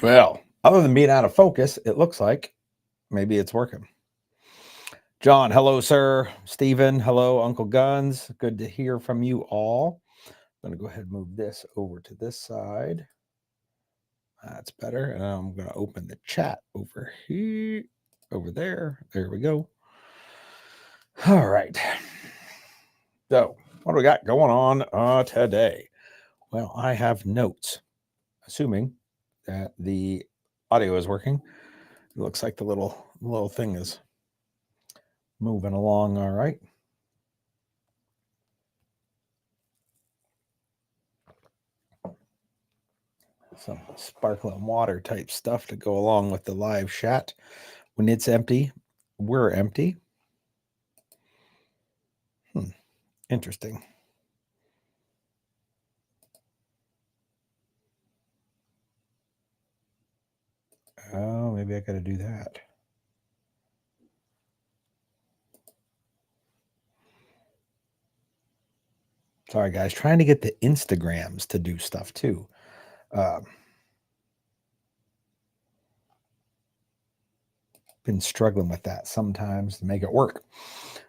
Well, other than being out of focus, it looks like maybe it's working. John, hello, sir. Stephen, hello, Uncle Guns. Good to hear from you all. I'm going to go ahead and move this over to this side. That's better. And I'm going to open the chat over here, over there. There we go. All right. So, what do we got going on today? Well, I have notes, assuming that the audio is working. It looks like the little thing is moving along all right. Some sparkling water type stuff to go along with the live chat. When it's empty, we're empty. Interesting. Oh, maybe I got to do that. Sorry, guys. Trying to get the Instagrams to do stuff too. Been struggling with that sometimes to make it work.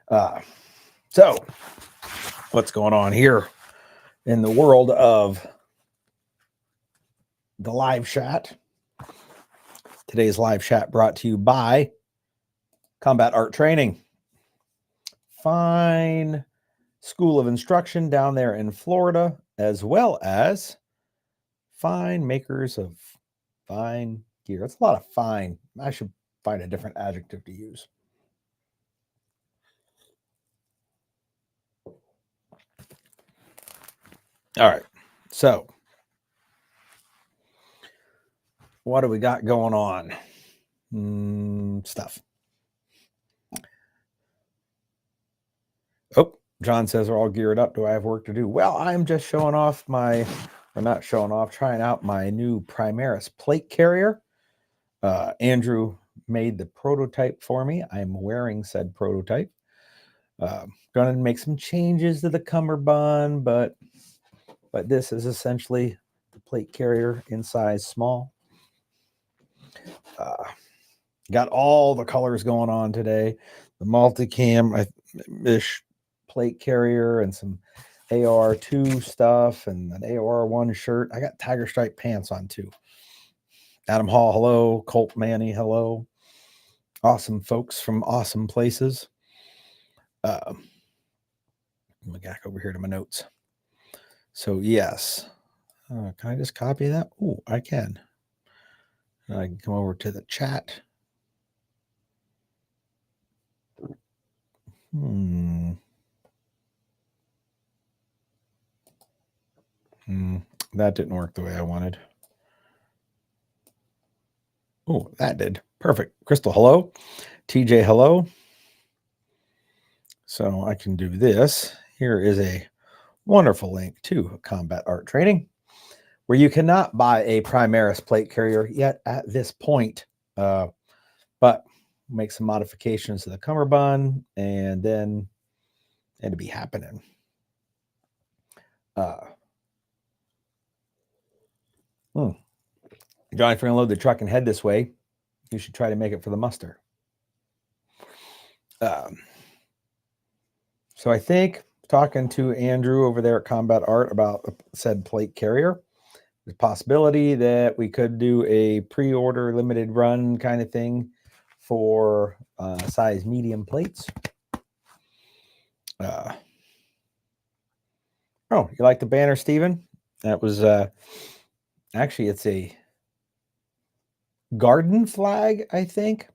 So, what's going on here in the world of the live chat? Today's live chat brought to you by Combat Art Training. Fine school of instruction down there in Florida, as well as fine makers of fine gear. That's a lot of fine. I should find a different adjective to use. All right. So, what do we got going on? Stuff. Oh, John says we're all geared up. Do I have work to do? Well, I'm just showing off trying out my new Primaris plate carrier. Andrew made the prototype for me. I'm wearing said prototype. Going to make some changes to the cummerbund, but this is essentially the plate carrier in size small. Got all the colors going on today. The multicam-ish plate carrier and some AR2 stuff and an AR1 shirt. I got tiger stripe pants on too. Adam Hall, hello. Colt Manny, hello. Awesome folks from awesome places. Let me back over here to my notes. So yes, can I just copy that? Oh, I can. And I can come over to the chat. That didn't work the way I wanted. Oh, that did. Perfect. Crystal, hello. TJ, hello. So I can do this. Here is a wonderful link to Combat Art Training, where you cannot buy a Primaris plate carrier yet at this point, but make some modifications to the cummerbund, and then it'll be happening. John, if you're going to load the truck and head this way, you should try to make it for the muster. So I think talking to Andrew over there at Combat Art about said plate carrier, there's a possibility that we could do a pre-order limited run kind of thing for size medium plates. Oh, you like the banner, Steven? That was actually, it's a garden flag, I think.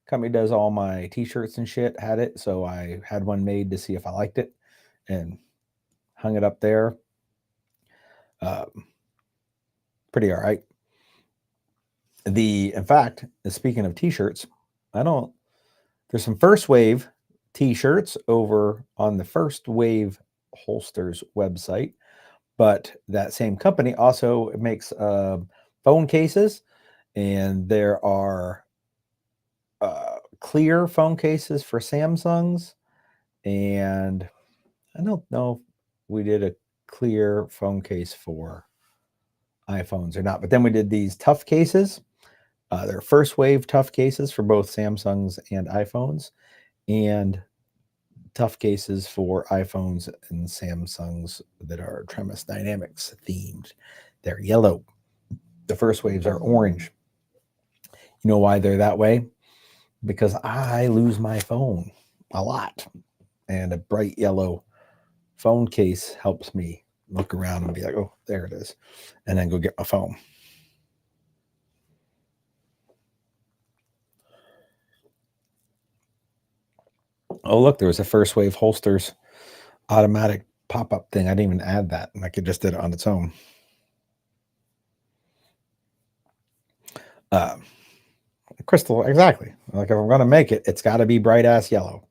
Company does all my t-shirts and shit, had it, so I had one made to see if I liked it and hung it up there. Pretty all right. In fact, speaking of t-shirts, there's some First Wave t-shirts over on the First Wave Holsters website, but that same company also makes phone cases, and there are clear phone cases for Samsungs, and I don't know if we did a clear phone case for iPhones or not. But then we did these tough cases. They're first wave tough cases for both Samsungs and iPhones, and tough cases for iPhones and Samsungs that are Tremis Dynamics themed. They're yellow. The first waves are orange. You know why they're that way? Because I lose my phone a lot, and a bright yellow phone case helps me look around and be like, oh, there it is, and then go get my phone. Oh, look, there was a first wave holsters automatic pop-up thing. I didn't even add that. Like, it just did it on its own. Crystal, exactly. Like, if I'm going to make it, it's got to be bright ass yellow,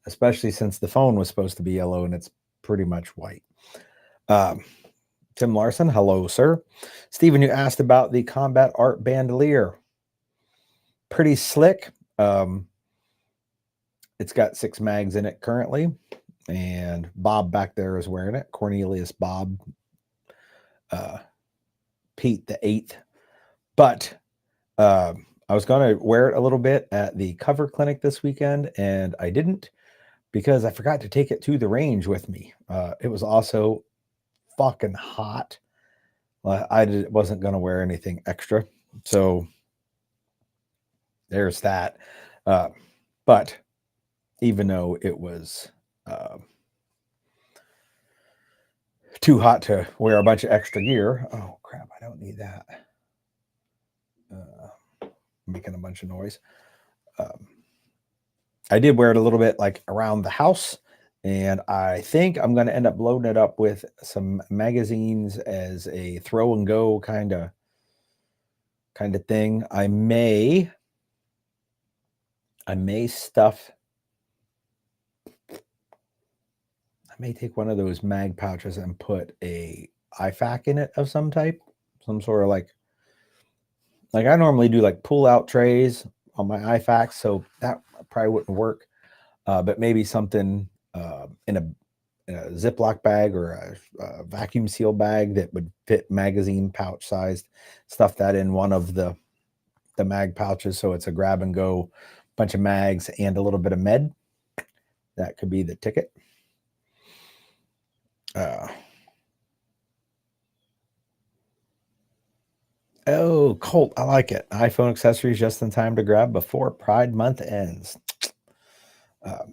especially since the phone was supposed to be yellow and it's pretty much white. Tim Larson, hello, sir. Stephen, you asked about the Combat Art bandolier. Pretty slick. It's got 6 mags in it currently, and Bob back there is wearing it. Cornelius Bob, Pete the 8th. But I was going to wear it a little bit at the cover clinic this weekend, and I didn't because I forgot to take it to the range with me. It was also fucking hot. I wasn't going to wear anything extra. So there's that. But even though it was too hot to wear a bunch of extra gear. Oh, crap. I don't need that. Making a bunch of noise. I did wear it a little bit like around the house, and I think I'm going to end up loading it up with some magazines as a throw and go kind of thing. I may stuff. I may take one of those mag pouches and put a IFAK in it of some type, some sort of like I normally do like pull out trays on my IFAK, so that probably wouldn't work. But maybe something in a Ziploc bag or a vacuum seal bag that would fit magazine pouch sized. Stuff that in one of the mag pouches, so it's a grab and go, bunch of mags and a little bit of med. That could be the ticket. Oh, Colt, I like it. iPhone accessories just in time to grab before Pride Month ends. What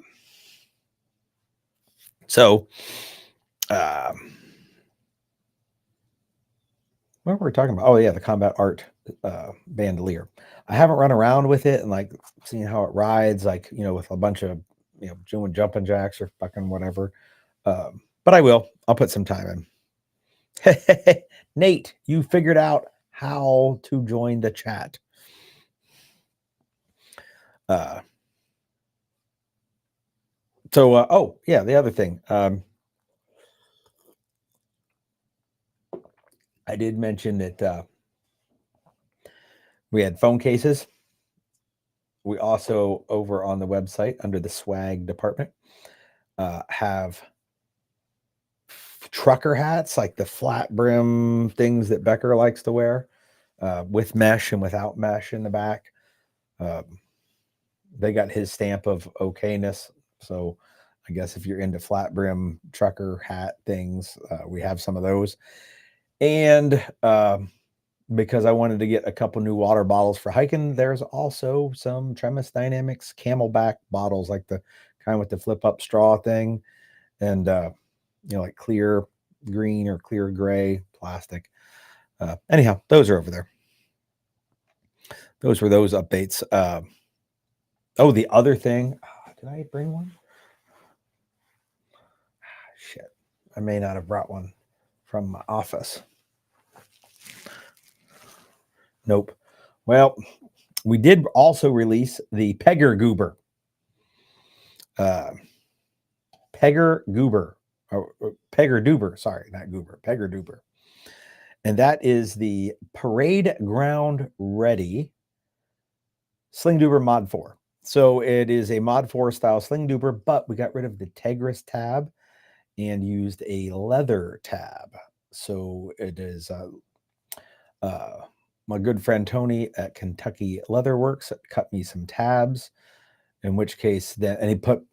were we talking about? Oh, yeah, the Combat Art bandolier. I haven't run around with it and like seeing how it rides, like, you know, with a bunch of, you know, doing jumping jacks or fucking whatever. But I will. I'll put some time in. Nate, you figured out how to join the chat. Oh, yeah, the other thing. I did mention that we had phone cases. We also, over on the website under the swag department, have trucker hats, like the flat brim things that Becker likes to wear, with mesh and without mesh in the back. They got his stamp of okayness. So I guess if you're into flat brim trucker hat things, we have some of those. And because I wanted to get a couple new water bottles for hiking, there's also some Tremis Dynamics Camelback bottles, like the kind with the flip up straw thing, and you know, like clear green or clear gray plastic. Anyhow, those are over there. Those were those updates. Oh, the other thing, did I bring one? Shit, I may not have brought one from my office. Nope. Well, we did also release the Pegger Goober. Pegger Goober. Pegger Doober. Sorry, not Goober. Pegger Doober. And that is the Parade Ground Ready Sling Doober Mod 4. So it is a Mod 4 style Sling Doober, but we got rid of the Tegris tab and used a leather tab. So it is My good friend Tony at Kentucky Leatherworks cut me some tabs, in which case then, and he put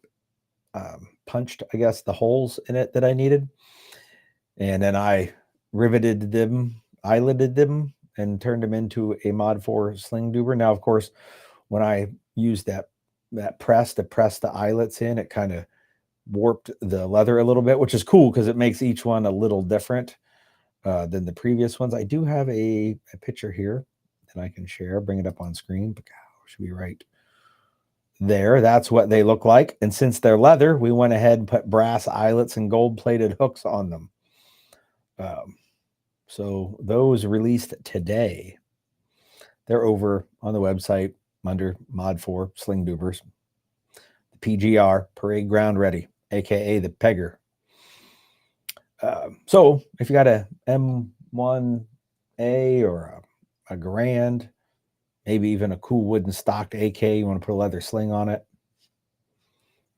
punched, I guess, the holes in it that I needed. And then I riveted them, eyelided them, and turned them into a Mod 4 sling doober. Now, of course, when I used that press to press the eyelets in, it kind of warped the leather a little bit, which is cool because it makes each one a little different than the previous ones. I do have a picture here that I can share. Bring it up on screen. Should be right there. That's what they look like. And since they're leather, we went ahead and put brass eyelets and gold-plated hooks on them. So those released today. They're over on the website under Mod 4 Sling Doobers. The PGR, Parade Ground Ready, aka the Pegger. So if you got a M1A or a Grand, maybe even a cool wooden stocked AK, you want to put a leather sling on it,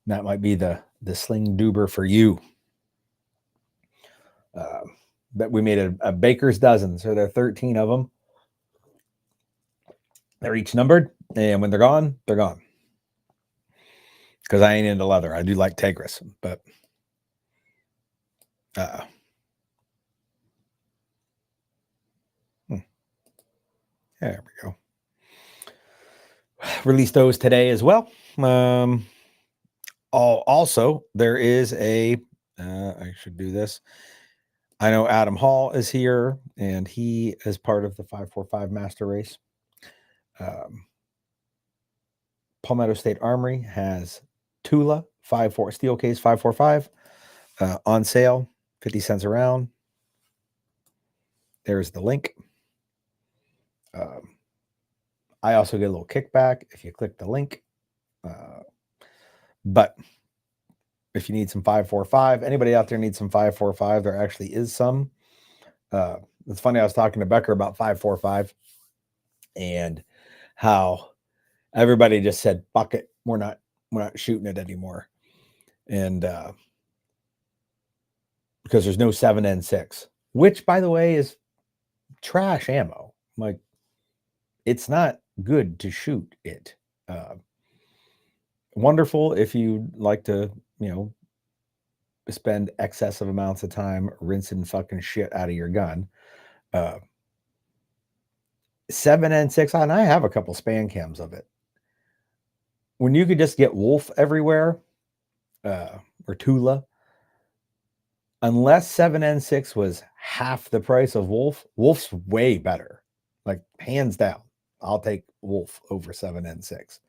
that might be the sling doober for you. But we made a baker's dozen, so there are 13 of them. They're each numbered, and when they're gone, they're gone. Because I ain't into leather. I do like Tegris, but there we go. Released those today as well. Also, there is a, I should do this. I know Adam Hall is here, and he is part of the 545 Master Race. Palmetto State Armory has Tula 54 steel case 545 on sale, 50 cents a round. There's the link. I also get a little kickback if you click the link. But if you need some 545, anybody out there needs some 545, there actually is some. It's funny, I was talking to Becker about 545 and how everybody just said, fuck it, we're not shooting it anymore. And because there's no 7N6, which, by the way, is trash ammo. Like, it's not good to shoot it. Wonderful if you like to, spend excessive amounts of time rinsing fucking shit out of your gun. 7N6, and I have a couple span cams of it. When you could just get Wolf everywhere, or Tula, unless 7N6 was half the price of Wolf, Wolf's way better. Like, hands down, I'll take Wolf over 7N6.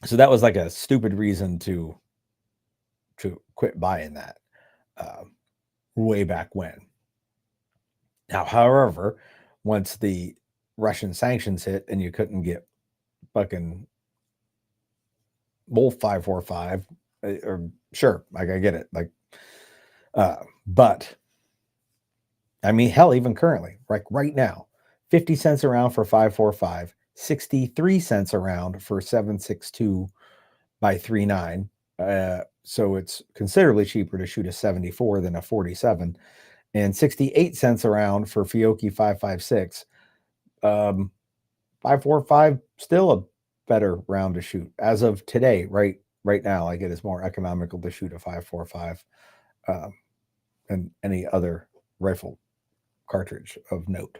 So that was like a stupid reason to quit buying that way back when. Now, however, once the Russian sanctions hit and you couldn't get fucking Wolf 545, or sure, like, I get it. Like, but I mean, hell, even currently, like right now, 50 cents a round for 545, 63 cents a round for 7.62 by 3.9. So it's considerably cheaper to shoot a 74 than a 47, and 68 cents a round for Fiocchi 556. 545 still a better round to shoot as of today. Right now, like, it is more economical to shoot a 545 than any other rifle cartridge of note.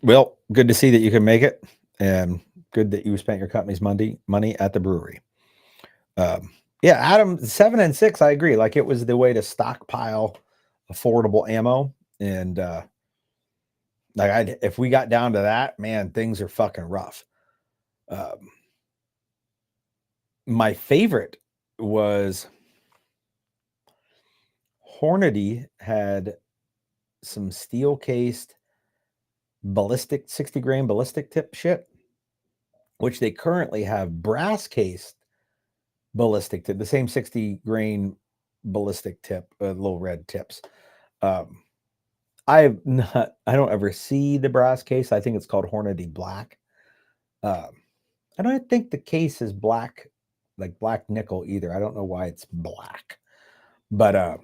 Well, good to see that you can make it, and good that you spent your company's money at the brewery. Yeah, Adam, 7N6, I agree. Like, it was the way to stockpile affordable ammo, and like, if we got down to that, man, things are fucking rough. My favorite was Hornady had some steel cased ballistic 60 grain ballistic tip shit, which they currently have brass cased ballistic tip, the same 60 grain ballistic tip, little red tips. I I don't ever see the brass case. I think it's called Hornady Black. I don't think the case is black, like black nickel either. I don't know why it's black, but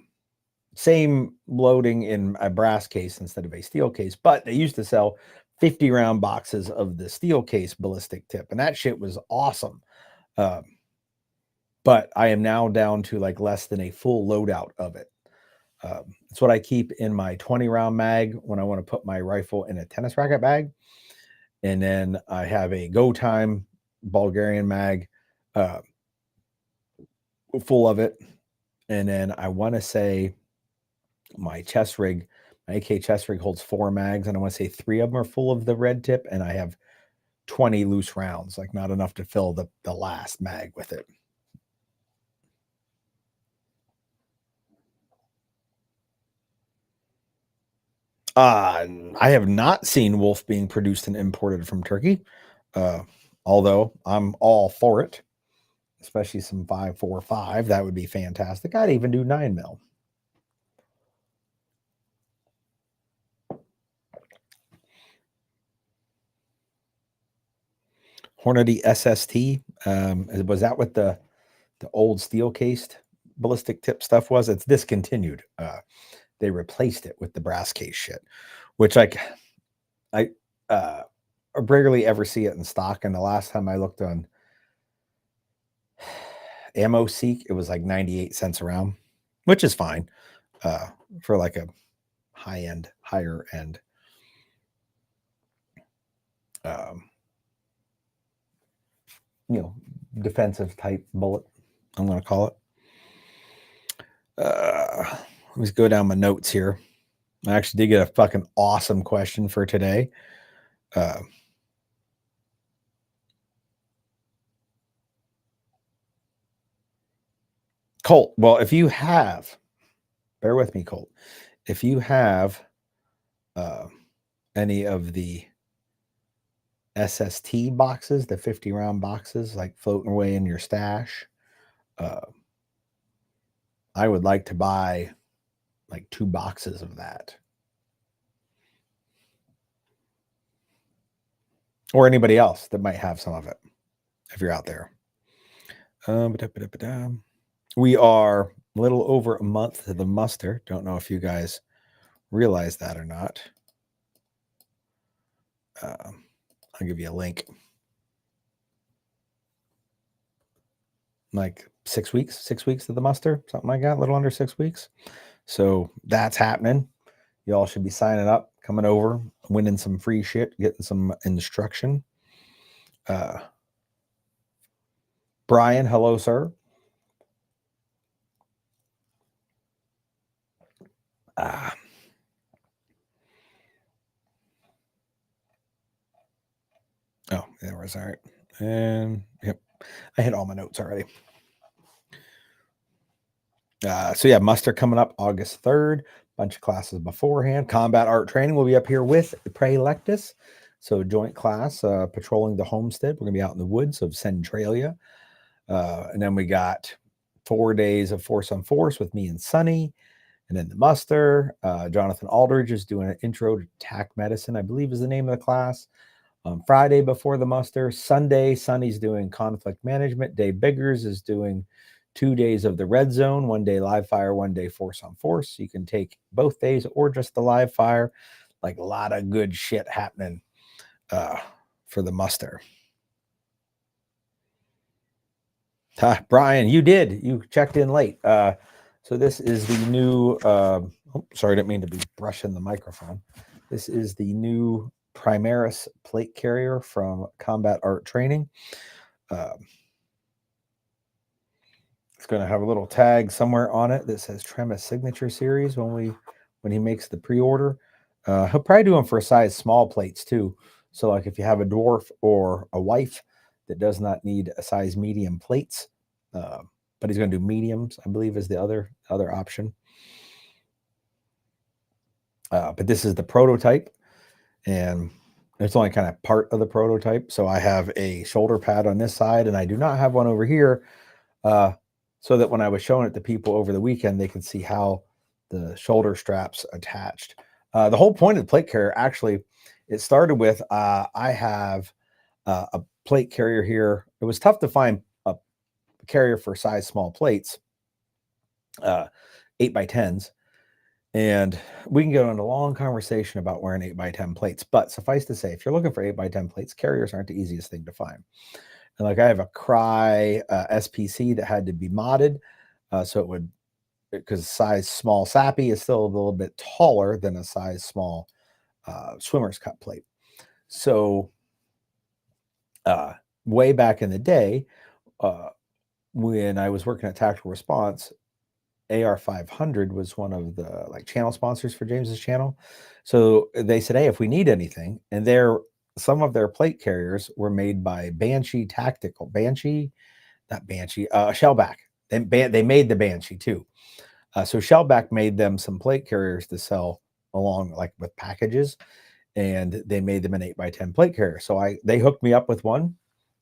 same loading in a brass case instead of a steel case. But they used to sell 50 round boxes of the steel case ballistic tip, and that shit was awesome. But I am now down to like less than a full loadout of it. It's what I keep in my 20 round mag when I want to put my rifle in a tennis racket bag. And then I have a Go Time Bulgarian mag full of it. And then I want to say my chest rig, my AK chest rig holds 4 mags. And I want to say 3 of them are full of the red tip. And I have 20 loose rounds, like not enough to fill the last mag with it. I have not seen wolf being produced and imported from Turkey, although I'm all for it, especially some 5.45. That would be fantastic. I'd even do 9mm. Hornady SST. Was that what the old steel cased ballistic tip stuff was? It's discontinued. They replaced it with the brass case shit, which I rarely ever see it in stock. And the last time I looked on Ammo Seek, it was like 98 cents a round, which is fine for like a higher end defensive type bullet, I'm going to call it. Let me go down my notes here. I actually did get a fucking awesome question for today. Colt, well, if you have, bear with me, Colt, if you have any of the SST boxes, the 50 round boxes, like floating away in your stash, I would like to buy like 2 boxes of that. Or anybody else that might have some of it, if you're out there. We are a little over a month to the muster. Don't know if you guys realize that or not. I'll give you a link. Like 6 weeks to the muster, something like that, a little under 6 weeks. So that's happening. Y'all should be signing up, coming over, winning some free shit, getting some instruction. Brian, hello, sir. Oh, that was all right. And yep, I hit all my notes already. So yeah, muster coming up August 3rd. Bunch of classes beforehand. Combat art training will be up here with Praelectus. So joint class, patrolling the homestead. We're gonna be out in the woods of Centralia. And then we got 4 days of Force on Force with me and Sonny. And then the muster. Jonathan Aldridge is doing an intro to TAC medicine, I believe is the name of the class. On Friday before the muster. Sunday, Sonny's doing conflict management. Dave Biggers is doing 2 days of the red zone, 1 day live fire, 1 day force on force. You can take both days or just the live fire. Like a lot of good shit happening for the muster. Brian, you checked in late. So this is the new, sorry, I didn't mean to be brushing the microphone. This is the new Primaris plate carrier from Combat Art Training. It's going to have a little tag somewhere on it that says Tremis Signature Series when he makes the pre-order. He'll probably do them for size small plates too. So like if you have a dwarf or a wife that does not need a size medium plates, but he's going to do mediums, I believe is the other option. But this is the prototype, and it's only kind of part of the prototype. So I have a shoulder pad on this side, and I do not have one over here, so that when I was showing it to people over the weekend, they could see how the shoulder straps attached. The whole point of the plate carrier, actually, it started with I have a plate carrier here. It was tough to find a carrier for size small plates, 8x10s. And we can go into a long conversation about wearing 8x10 plates. But suffice to say, if you're looking for 8x10 plates, carriers aren't the easiest thing to find. And like I have a Cry SPC that had to be modded. So it would, because size small Sappy is still a little bit taller than a size small swimmer's cut plate. So way back in the day, when I was working at Tactical Response, AR500 was one of the like channel sponsors for James's channel. So they said, hey, if we need anything, and some of their plate carriers were made by Shellback. They made the Banshee too. So Shellback made them some plate carriers to sell along like with packages, and they made them an 8x10 plate carrier. So they hooked me up with one,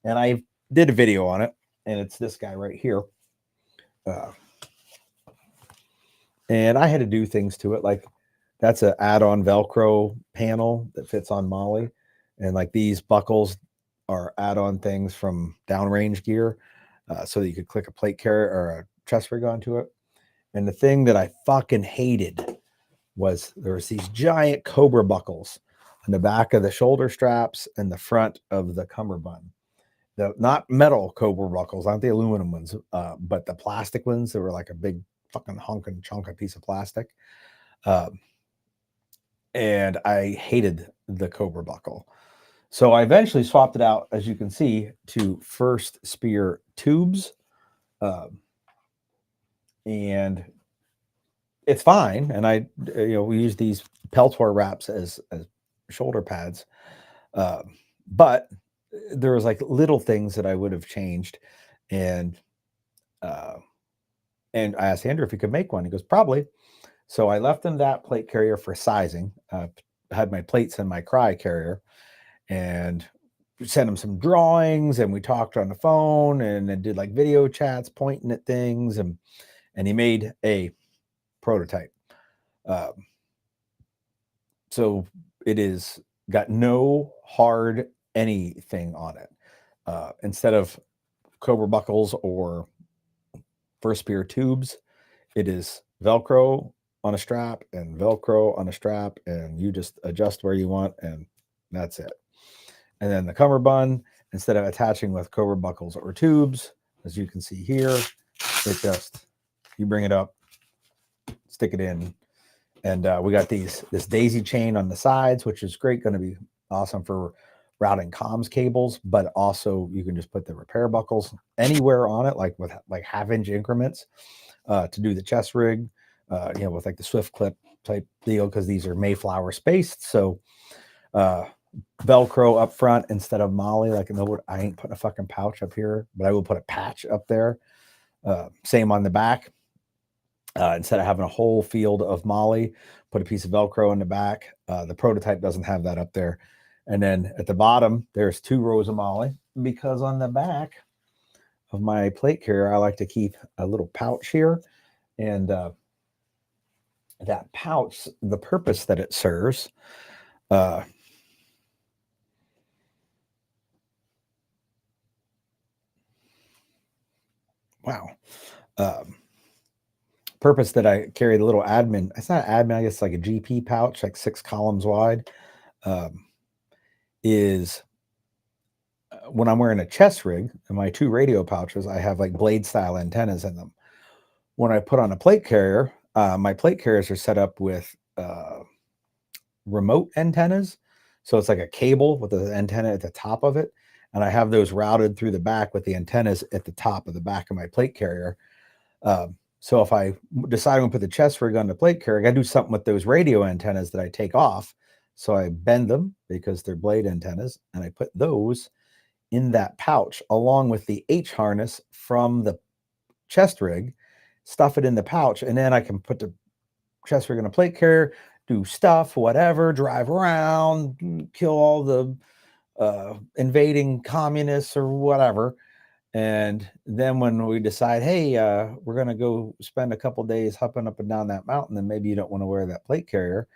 and I did a video on it, and it's this guy right here. And I had to do things to it, like that's an add-on Velcro panel that fits on Molly, and like these buckles are add-on things from Downrange Gear, so that you could click a plate carrier or a chest rig onto it. And the thing that I fucking hated was there was these giant Cobra buckles on the back of the shoulder straps and the front of the cummerbund. Not metal Cobra buckles, not the aluminum ones, but the plastic ones that were like a big fucking honking chunk of piece of plastic. And I hated the Cobra buckle. So I eventually swapped it out, as you can see, to First Spear tubes. And it's fine. And we use these Peltor wraps as shoulder pads. But there was like little things that I would have changed. And I asked Andrew if he could make one. He goes, probably. So I left him that plate carrier for sizing. Had my plates in my Cry carrier, and sent him some drawings, and we talked on the phone, and then did like video chats pointing at things, and he made a prototype. So it is got no hard anything on it. Instead of Cobra buckles or First Spear tubes, it is Velcro on a strap and Velcro on a strap, and you just adjust where you want, and that's it. And then the cummerbund, instead of attaching with Cobra buckles or tubes, as you can see here, it just, you bring it up, stick it in, and we got this daisy chain on the sides, which is great, going to be awesome for routing comms cables, but also you can just put the repair buckles anywhere on it, like with like 1/2-inch increments, to do the chest rig, with like the Swift clip type deal, because these are Mayflower spaced. So Velcro up front instead of Molly. Like, no, I ain't putting a fucking pouch up here, but I will put a patch up there. Same on the back. Instead of having a whole field of Molly, put a piece of Velcro in the back. The prototype doesn't have that up there. And then at the bottom, there's 2 rows of Molly, because on the back of my plate carrier, I like to keep a little pouch here. And that pouch, the purpose that it serves, purpose that I carry the little admin. It's not admin, I guess like a GP pouch, like 6 columns wide, is when I'm wearing a chest rig and my 2 radio pouches, I have like blade style antennas in them. When I put on a plate carrier, my plate carriers are set up with remote antennas. So it's like a cable with the antenna at the top of it. And I have those routed through the back with the antennas at the top of the back of my plate carrier. So if I decide to put the chest rig on the plate carrier, I got to do something with those radio antennas that I take off. So I bend them because they're blade antennas, and I put those in that pouch along with the H harness from the chest rig, stuff it in the pouch, and then I can put the chest rig on a plate carrier, do stuff, whatever, drive around, kill all the invading communists or whatever. And then when we decide, hey, we're going to go spend a couple days hopping up and down that mountain, then maybe you don't want to wear that plate carrier.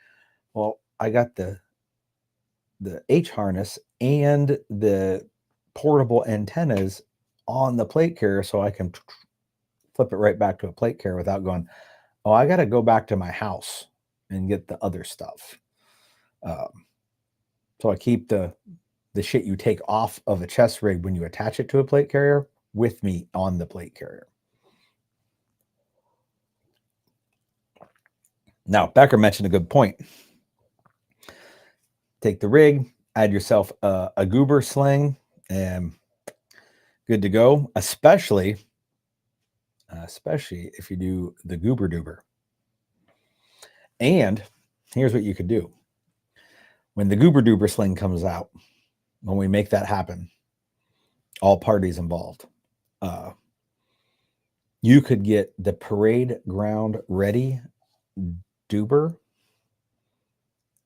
Well, I got the H harness and the portable antennas on the plate carrier, so I can flip it right back to a plate carrier without going, oh, I got to go back to my house and get the other stuff. So I keep the shit you take off of a chest rig when you attach it to a plate carrier with me on the plate carrier. Now, Becker mentioned a good point. Take the rig, add yourself a goober sling, and good to go, especially if you do the goober doober. And here's what you could do. When the goober doober sling comes out, when we make that happen, all parties involved, you could get the parade ground ready Doober.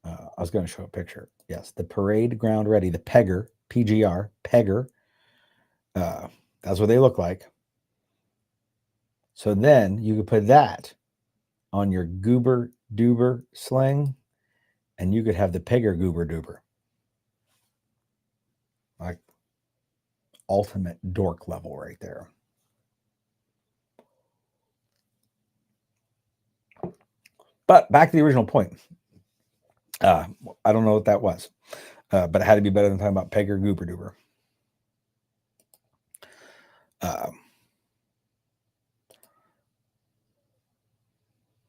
I was going to show a picture. Yes, the parade ground ready, the Pegger, PGR, Pegger. That's what they look like. So then you could put that on your goober doober sling, and you could have the Pegger goober doober. Like ultimate dork level right there. But back to the original point. I don't know what that was, but it had to be better than talking about Pegger goober doober.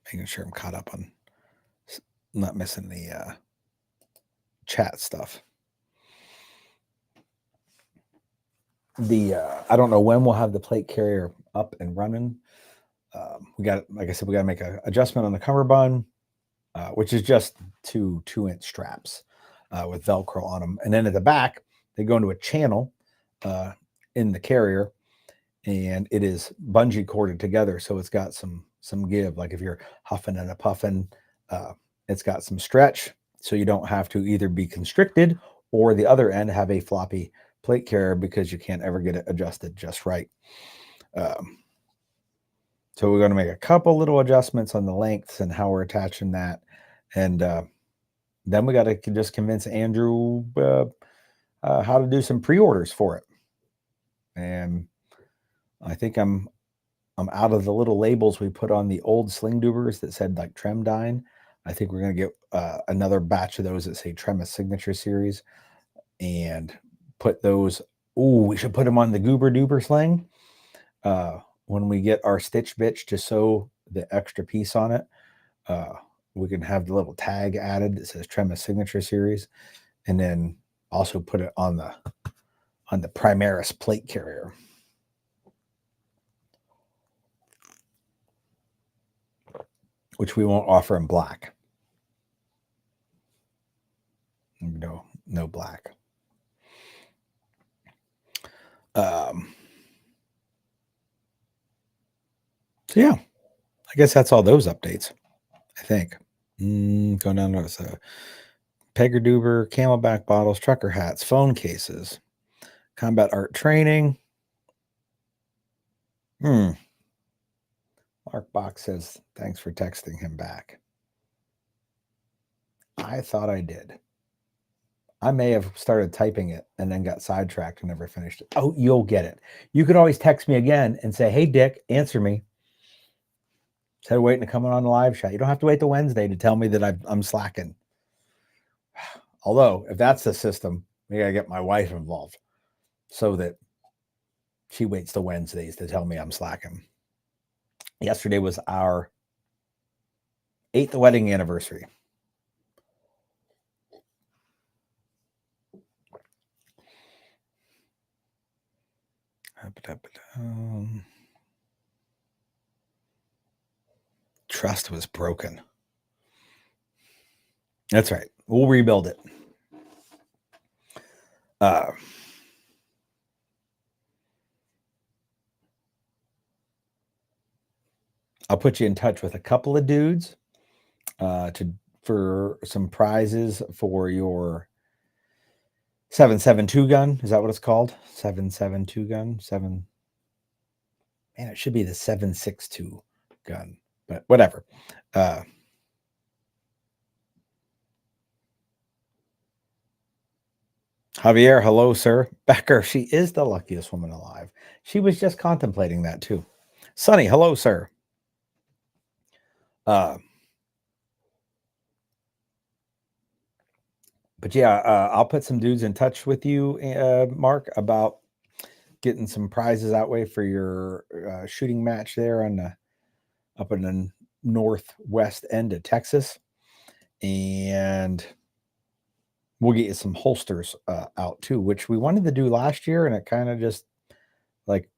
Making sure I'm caught up on not missing the chat stuff. I don't know when we'll have the plate carrier up and running. We got, like I said, we got to make an adjustment on the cummerbund, which is just two 2-inch straps with Velcro on them. And then at the back, they go into a channel in the carrier, and it is bungee corded together. So it's got some give. Like if you're huffing and a puffing, it's got some stretch. So you don't have to either be constricted or the other end have a floppy plate carrier because you can't ever get it adjusted just right. So we're going to make a couple little adjustments on the lengths and how we're attaching that. And then we got to just convince Andrew how to do some pre-orders for it. And I think I'm out of the little labels we put on the old sling doobers that said like Tremdyne. I think we're going to get another batch of those that say Trema Signature Series and put those. Oh, we should put them on the Goober Doober sling. When we get our stitch bitch to sew the extra piece on it, we can have the little tag added that says Trema Signature Series, and then also put it on the Primaris plate carrier. Which we won't offer in black. No black. So yeah, I guess that's all those updates. I think. Going down to this, Pegger Doober, Camelback bottles, trucker hats, phone cases, combat art training. Mark Bach says, thanks for texting him back. I thought I did. I may have started typing it and then got sidetracked and never finished it. Oh, you'll get it. You could always text me again and say, hey, Dick, answer me. Instead of waiting to come on the live chat. You don't have to wait till Wednesday to tell me that I'm slacking. Although, if that's the system, we got to get my wife involved so that she waits till Wednesdays to tell me I'm slacking. Yesterday was our 8th wedding anniversary. Trust was broken. That's right. We'll rebuild it. I'll put you in touch with a couple of dudes for some prizes for your 7.72 gun. Is that what it's called? 7.72 gun. Man, it should be the 7.62 gun, but whatever. Javier, hello, sir. Becker, she is the luckiest woman alive. She was just contemplating that too. Sonny, hello, sir. But yeah, I'll put some dudes in touch with you, Mark, about getting some prizes that way for your shooting match there on up in the northwest end of Texas, and we'll get you some holsters out too, which we wanted to do last year, and it kind of just like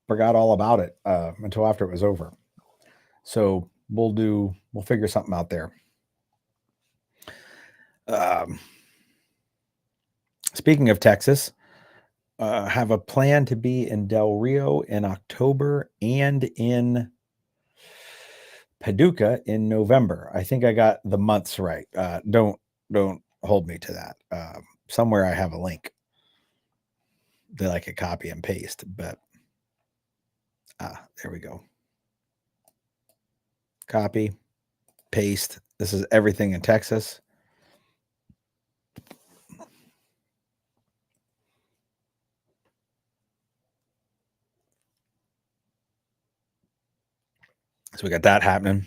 forgot all about it until after it was over. So we'll figure something out there. Speaking of Texas, have a plan to be in Del Rio in October and in Paducah in November. I think I got the months right. Don't hold me to that. Somewhere I have a link that I could copy and paste, but there we go. Copy, paste. This is everything in Texas. So we got that happening.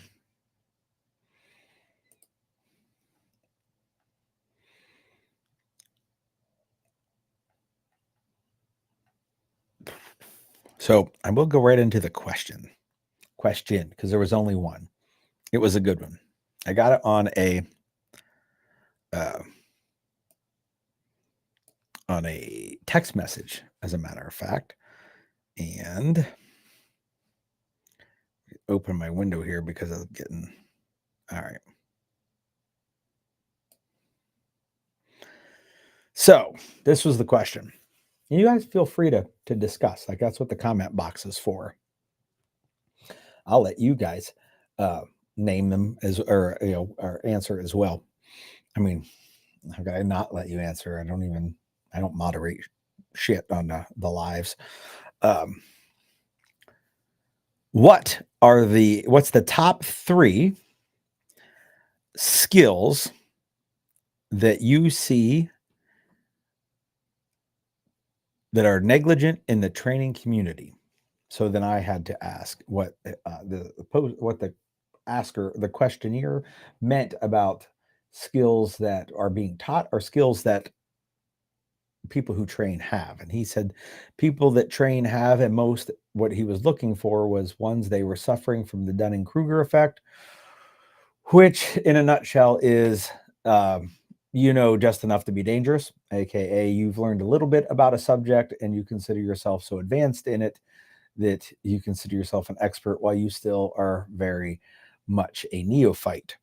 So I will go right into the question because there was only one. It was a good one. I got it on a text message, as a matter of fact, and open my window here because I'm getting all right. So this was the question. And you guys feel free to discuss. Like that's what the comment box is for. I'll let you guys name them as or answer as well. I mean, how could I not let you answer? I don't moderate shit on the lives. What's the top 3 skills that you see that are negligent in the training community? So then I had to ask what the questionnaire meant about skills that are being taught or skills that people who train have. And he said people that train have, and most what he was looking for was ones they were suffering from the Dunning-Kruger effect, which in a nutshell is just enough to be dangerous, aka you've learned a little bit about a subject and you consider yourself so advanced in it that you consider yourself an expert while you still are very much a neophyte.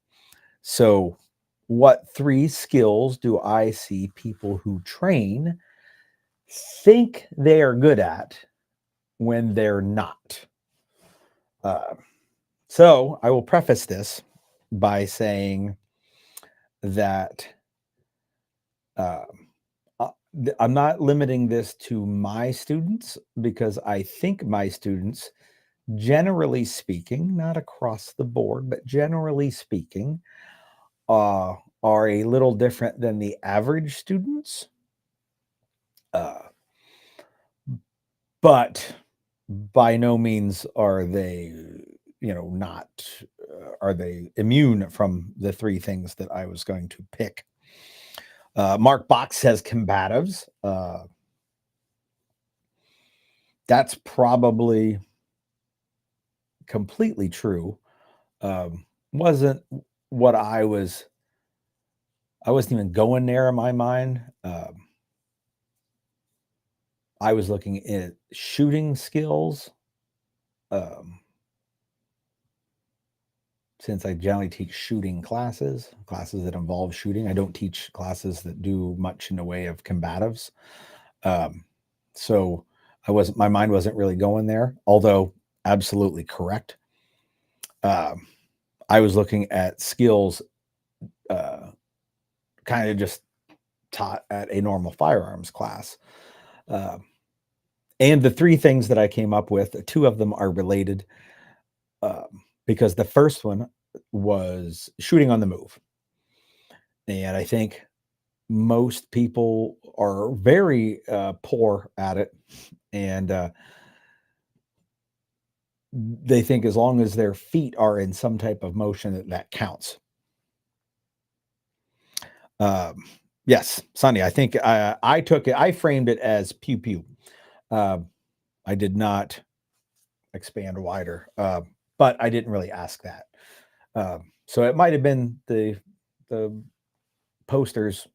So what 3 skills do I see people who train think they are good at when they're not? So I will preface this by saying that I'm not limiting this to my students because I think my students, generally speaking, not across the board, but generally speaking, are a little different than the average students. But by no means are they, not, are they immune from the 3 things that I was going to pick. Mark Box says combatives. That's probably completely true. Wasn't what I wasn't even going there in my mind. I was looking at shooting skills. Since I generally teach shooting classes that involve shooting, I don't teach classes that do much in the way of combatives. So my mind wasn't really going there, although absolutely correct. I was looking at skills kind of just taught at a normal firearms class. And the 3 things that I came up with, 2 of them are related because the first one was shooting on the move. And I think most people are very poor at it, and they think as long as their feet are in some type of motion that counts. Yes, Sonny, I think I took it. I framed it as pew pew. I did not expand wider, but I didn't really ask that. So it might have been the poster's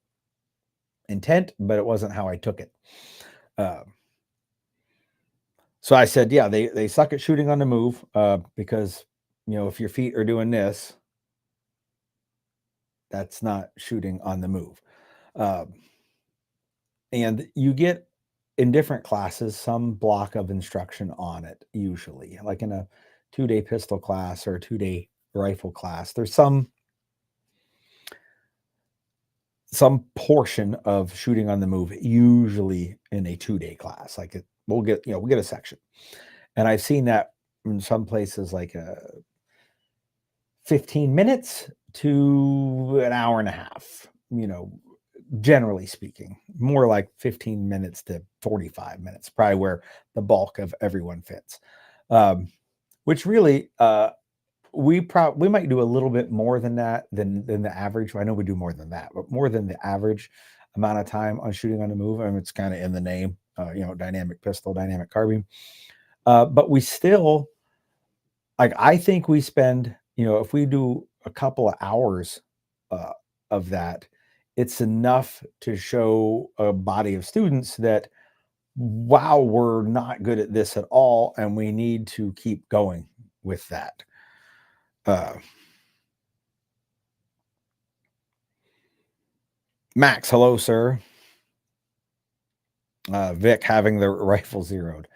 intent, but it wasn't how I took it. So I said, yeah, they suck at shooting on the move because, if your feet are doing this, that's not shooting on the move. And you get in different classes some block of instruction on it, usually, like in a 2-day pistol class or a 2-day rifle class. There's some portion of shooting on the move, usually in a 2-day class. Like we'll get a section. And I've seen that in some places like 15 minutes to an hour and a half, generally speaking, more like 15 minutes to 45 minutes, probably where the bulk of everyone fits. Which really, we might do a little bit more than that than the average. I know we do more than that, but more than the average amount of time on shooting on the move. I mean, it's kind of in the name, dynamic pistol, dynamic carbine. But we still, like, I think we spend, if we do a couple of hours of that, it's enough to show a body of students that, wow, we're not good at this at all, and we need to keep going with that. Max, hello, sir. Vic having the rifle zeroed.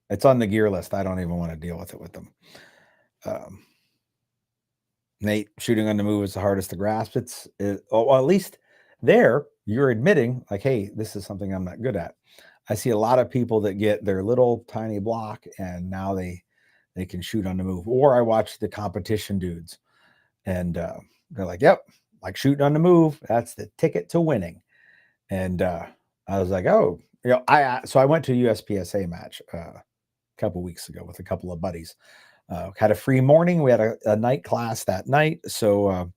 It's on the gear list. I don't even want to deal with it with them. Nate, shooting on the move is the hardest to grasp. Well, at least there you're admitting, like, hey, this is something I'm not good at. I see a lot of people that get their little tiny block and now they can shoot on the move. Or I watch the competition dudes and they're like, yep, like shooting on the move. That's the ticket to winning. And I was like, oh, so I went to a USPSA match a couple weeks ago with a couple of buddies. Had a free morning. We had a night class that night. So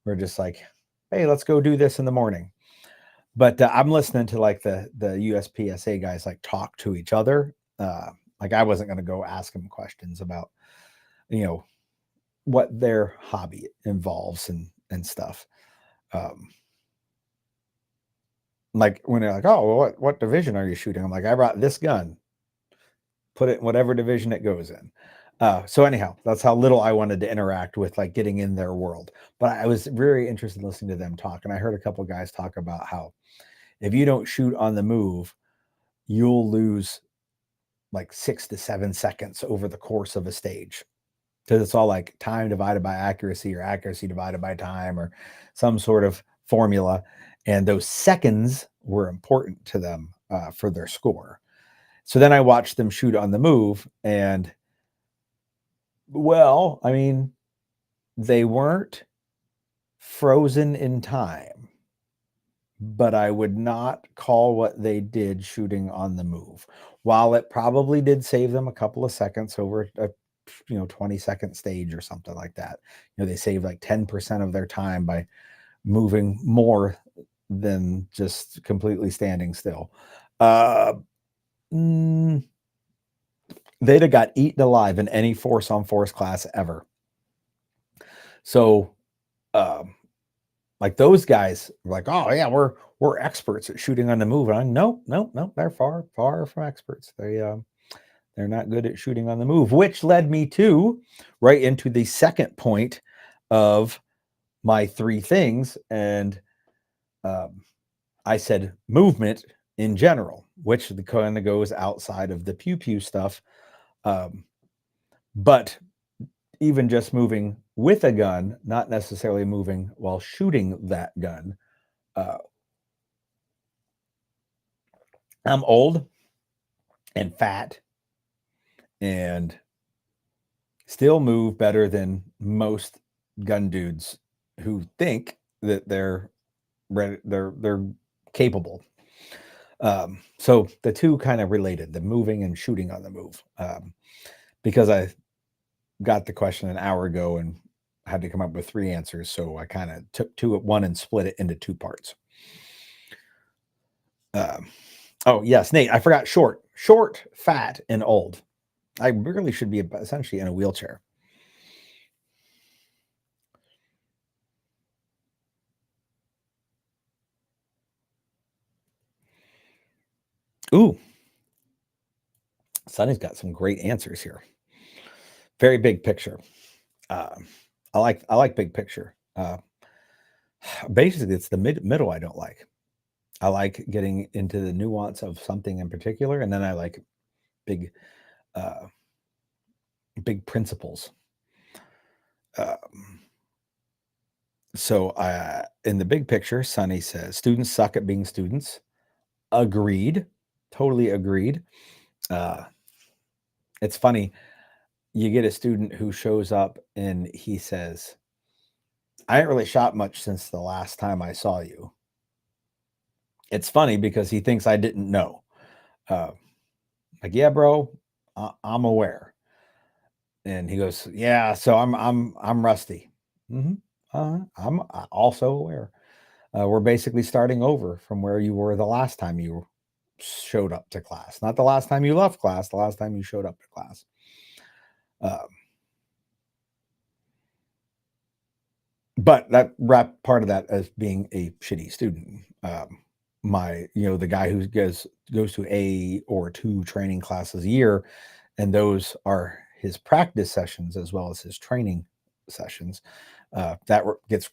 we're just like, hey, let's go do this in the morning. But I'm listening to like the USPSA guys like talk to each other. Like I wasn't going to go ask them questions about, what their hobby involves and stuff. Like when they're like, oh, well, what division are you shooting? I'm like, I brought this gun. Put it in whatever division it goes in. So anyhow, that's how little I wanted to interact with like getting in their world. But I was very interested in listening to them talk. And I heard a couple of guys talk about how if you don't shoot on the move, you'll lose like 6 to 7 seconds over the course of a stage. Because it's all like time divided by accuracy or accuracy divided by time or some sort of formula. And those seconds were important to them for their score. So then I watched them shoot on the move and, well, I mean, they weren't frozen in time, but I would not call what they did shooting on the move. While it probably did save them a couple of seconds over a 20-second stage or something like that. They saved like 10% of their time by moving more than just completely standing still. They'd have got eaten alive in any force on force class ever. So, like those guys were like, oh yeah, we're experts at shooting on the move. And no, they're far from experts. They're not good at shooting on the move, which led me to right into the second point of my 3 things. And I said movement in general, which kind of goes outside of the pew pew stuff. But even just moving with a gun, not necessarily moving while shooting that gun. I'm old and fat and still move better than most gun dudes who think that they're they're capable. So the two kind of related, the moving and shooting on the move, because I got the question an hour ago and had to come up with 3 answers. So I kind of took two at one and split it into 2 parts. Oh yes, Nate, I forgot short, fat, and old. I really should be essentially in a wheelchair. Ooh, Sonny's got some great answers here. Very big picture. I like big picture. Basically, it's the middle I don't like. I like getting into the nuance of something in particular, and then I like big principles. So in the big picture, Sonny says students suck at being students. Agreed. Totally agreed. It's funny. You get a student who shows up and he says, I ain't really shot much since the last time I saw you. It's funny because he thinks I didn't know. Like, yeah, bro, I'm aware. And he goes, yeah, so I'm rusty. I'm also aware. We're basically starting over from where you were the last time you showed up to class. Not the last time you left class, the last time you showed up to class. But that wrap part of that as being a shitty student. The guy who goes to a or 2 training classes a year, and those are his practice sessions as well as his training sessions. That gets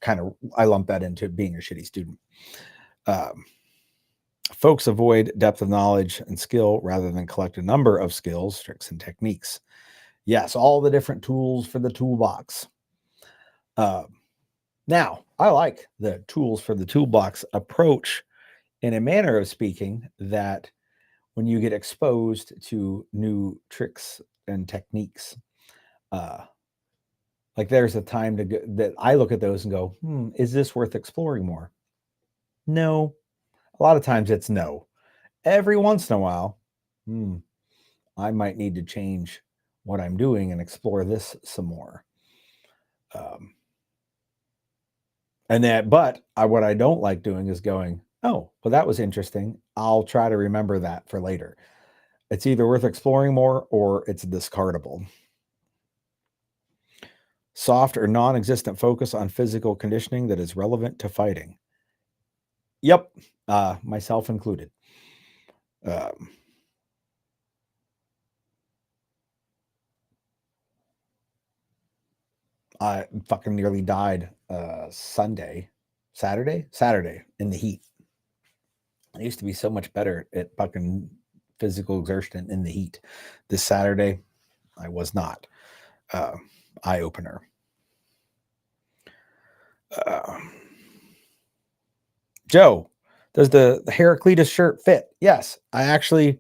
I lump that into being a shitty student. Folks avoid depth of knowledge and skill rather than collect a number of skills, tricks, and techniques. Yes, all the different tools for the toolbox. Now, I like the tools for the toolbox approach in a manner of speaking that when you get exposed to new tricks and techniques, like there's a time that I look at those and go, is this worth exploring more? No. A lot of times it's no. Every once in a while, I might need to change what I'm doing and explore this some more. What I don't like doing is going, oh, well, that was interesting. I'll try to remember that for later. It's either worth exploring more or it's discardable. Soft or non-existent focus on physical conditioning that is relevant to fighting. Yep, myself included. I fucking nearly died Saturday in the heat. I used to be so much better at fucking physical exertion in the heat. This Saturday, I was not. Eye opener. Joe, does the Heraclitus shirt fit? Yes, I actually.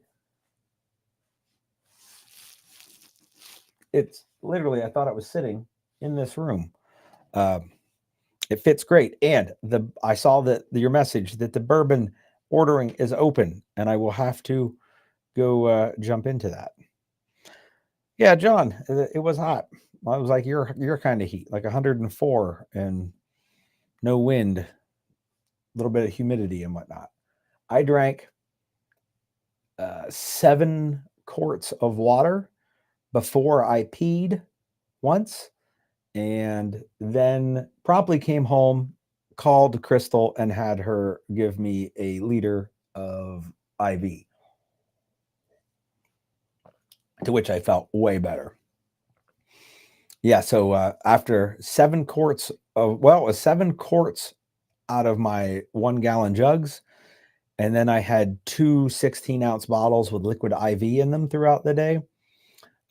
It's literally, I thought it was sitting in this room. It fits great. And I saw that your message that the bourbon ordering is open, and I will have to go jump into that. Yeah, John, it was hot. I was like your kind of heat, like 104 and no wind, a little bit of humidity and whatnot. I drank 7 quarts of water before I peed once, and then promptly came home, called Crystal, and had her give me a liter of IV, to which I felt way better. Yeah, so after 7 quarts of, well, it was 7 quarts out of my 1-gallon jugs, and then I had 2 16-ounce bottles with liquid IV in them throughout the day,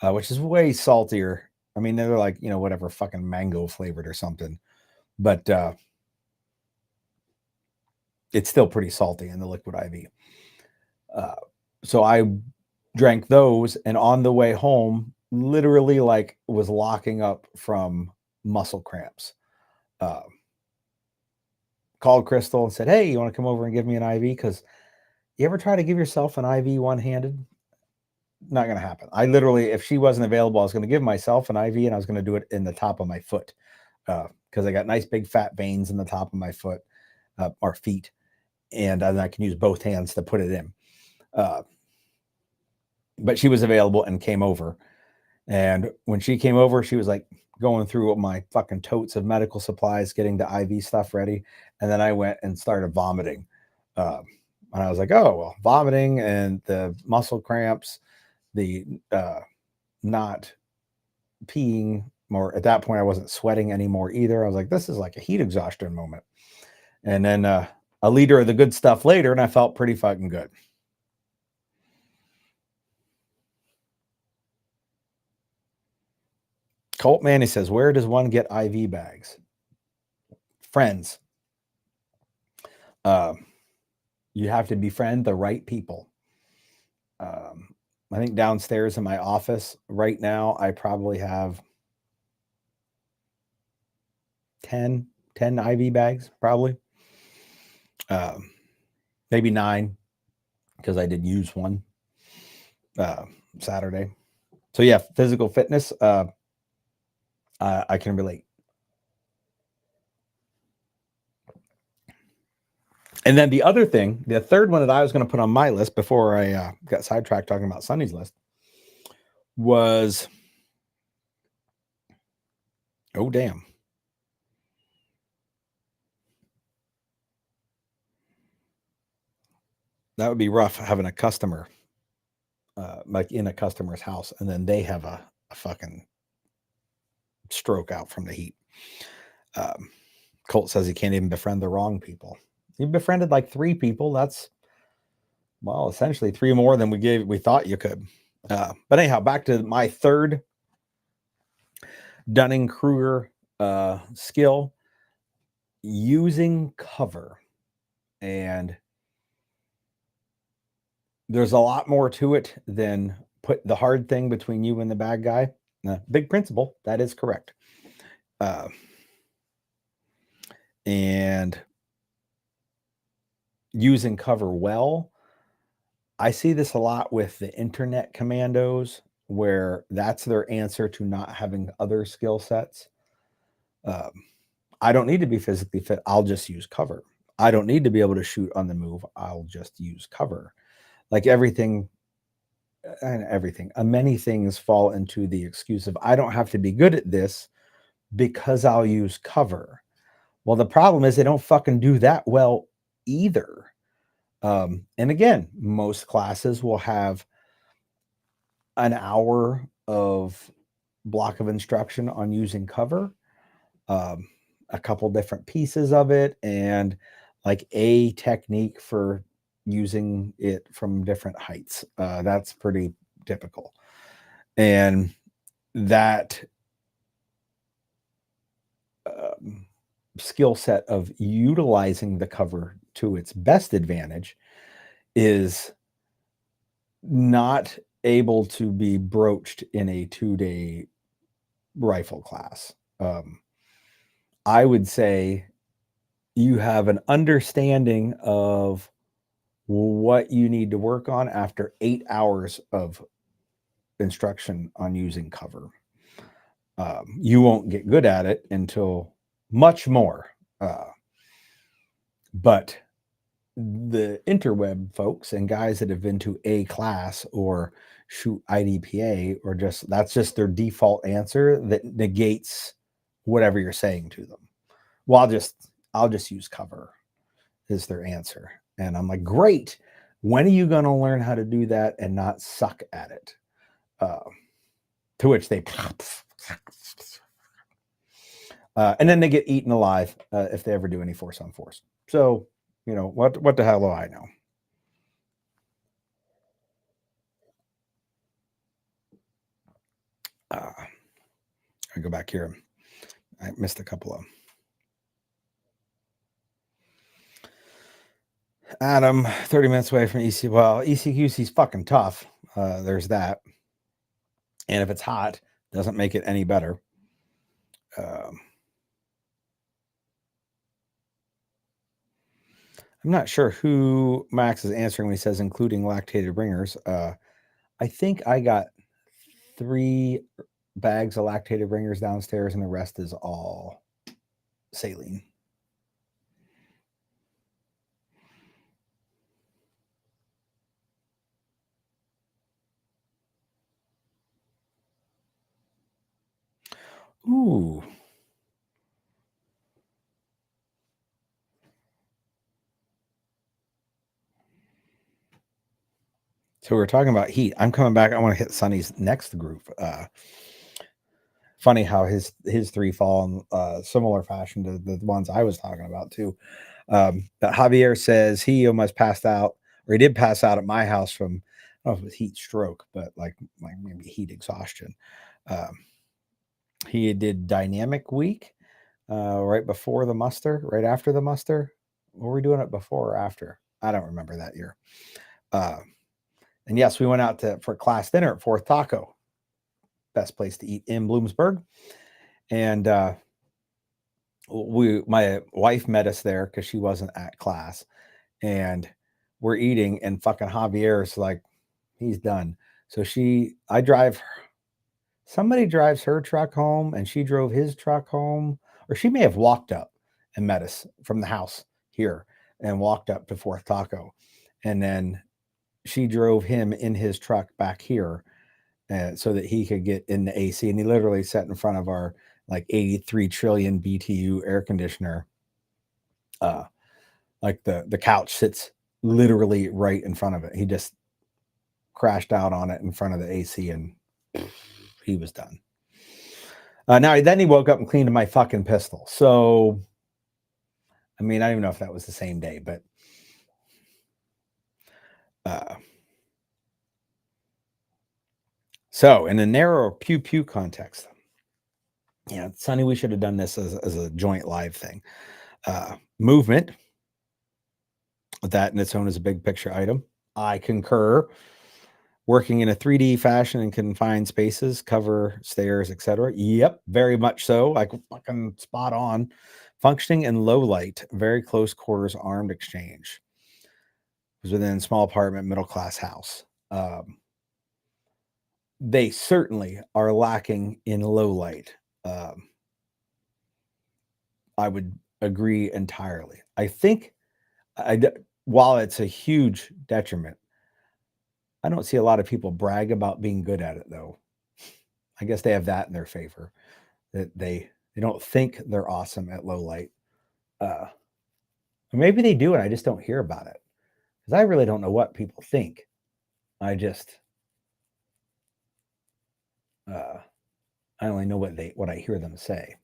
which is way saltier. I mean, they're like, whatever, fucking mango flavored or something, but it's still pretty salty in the liquid IV. So I drank those, and on the way home, literally was locking up from muscle cramps. called Crystal and said, hey, you want to come over and give me an IV? Because you ever try to give yourself an IV one-handed? Not going to happen. I literally, if she wasn't available, I was going to give myself an IV and I was going to do it in the top of my foot because I got nice big fat veins in the top of my foot or feet. And I can use both hands to put it in. But she was available and came over. And when she came over, she was like going through my fucking totes of medical supplies, getting the IV stuff ready. And then I went and started vomiting. And I was like, oh, well, vomiting and the muscle cramps, the not peeing more. At that point, I wasn't sweating anymore either. I was like, this is like a heat exhaustion moment. And then a liter of the good stuff later, and I felt pretty fucking good. Colt Manny says, where does one get IV bags? Friends. You have to befriend the right people. I think downstairs in my office right now, I probably have 10 IV bags, probably. Maybe 9, because I did use one Saturday. So yeah, physical fitness, I can relate. And then the other thing, the third one that I was going to put on my list before I got sidetracked talking about Sunny's list was, oh, damn. That would be rough having a customer, like in a customer's house, and then they have a fucking stroke out from the heat. Colt says he can't even befriend the wrong people. You befriended like 3 people. That's, well, essentially 3 more than we thought you could. But anyhow, back to my third Dunning-Kruger skill, using cover. And there's a lot more to it than put the hard thing between you and the bad guy. Big principle, that is correct. And using cover well, I see this a lot with the internet commandos, where that's their answer to not having other skill sets. I don't need to be physically fit. I'll just use cover. I don't need to be able to shoot on the move. I'll just use cover. Like everything, many things fall into the excuse of, I don't have to be good at this because I'll use cover. Well, the problem is they don't fucking do that well either. And again, most classes will have an hour of block of instruction on using cover, a couple different pieces of it, and like a technique for using it from different heights. That's pretty typical. And that skill set of utilizing the cover to its best advantage is not able to be broached in a 2-day rifle class. I would say you have an understanding of what you need to work on after 8 hours of instruction on using cover. You won't get good at it until much more. But the interweb folks and guys that have been to a class or shoot IDPA, or just, that's just their default answer that negates whatever you're saying to them. Well, I'll just use cover is their answer. And I'm like, great. When are you going to learn how to do that and not suck at it? To which they and then they get eaten alive if they ever do any force on force. So, you know, what the hell do I know? I go back here. I missed a couple of them. Adam, 30 minutes away from EC. Well, ECQC's fucking tough. There's that. And if it's hot, doesn't make it any better. I'm not sure who Max is answering when he says including lactated bringers. I think I got 3 bags of lactated bringers downstairs, and the rest is all saline. Ooh. So we're talking about heat. I'm coming back. I want to hit Sonny's next group. Funny how his 3 fall in similar fashion to the ones I was talking about too. But Javier says he almost passed out, or he did pass out at my house from, I don't know if it was heat stroke, but like maybe heat exhaustion. He did dynamic week right before the muster, right after the muster. Were we doing it before or after? I don't remember that year. And yes, we went out for class dinner at Fourth Taco, best place to eat in Bloomsburg. And my wife met us there because she wasn't at class, and we're eating, and fucking Javier's like, he's done. So somebody drives her truck home, and she drove his truck home, or she may have walked up and met us from the house here and walked up to Fourth Taco, and then she drove him in his truck back here so that he could get in the AC. And he literally sat in front of our like 83 trillion BTU air conditioner. Like the couch sits literally right in front of it. He just crashed out on it in front of the AC, and he was done. Now then he woke up and cleaned my fucking pistol. So, I mean, I don't even know if that was the same day, but so in a narrow pew pew context, yeah, Sonny, we should have done this as a joint live thing. Movement, that in its own is a big picture item. I concur. Working in a 3D fashion in confined spaces, cover, stairs, etc. Yep, very much so. Like fucking spot on. Functioning in low light, very close quarters armed exchange. It was within a small apartment, middle class house. They certainly are lacking in low light. I would agree entirely. I think while it's a huge detriment, I don't see a lot of people brag about being good at it, though. I guess they have that in their favor, that they don't think they're awesome at low light. Maybe they do, and I just don't hear about it because I really don't know what people think. I just I only know what I hear them say.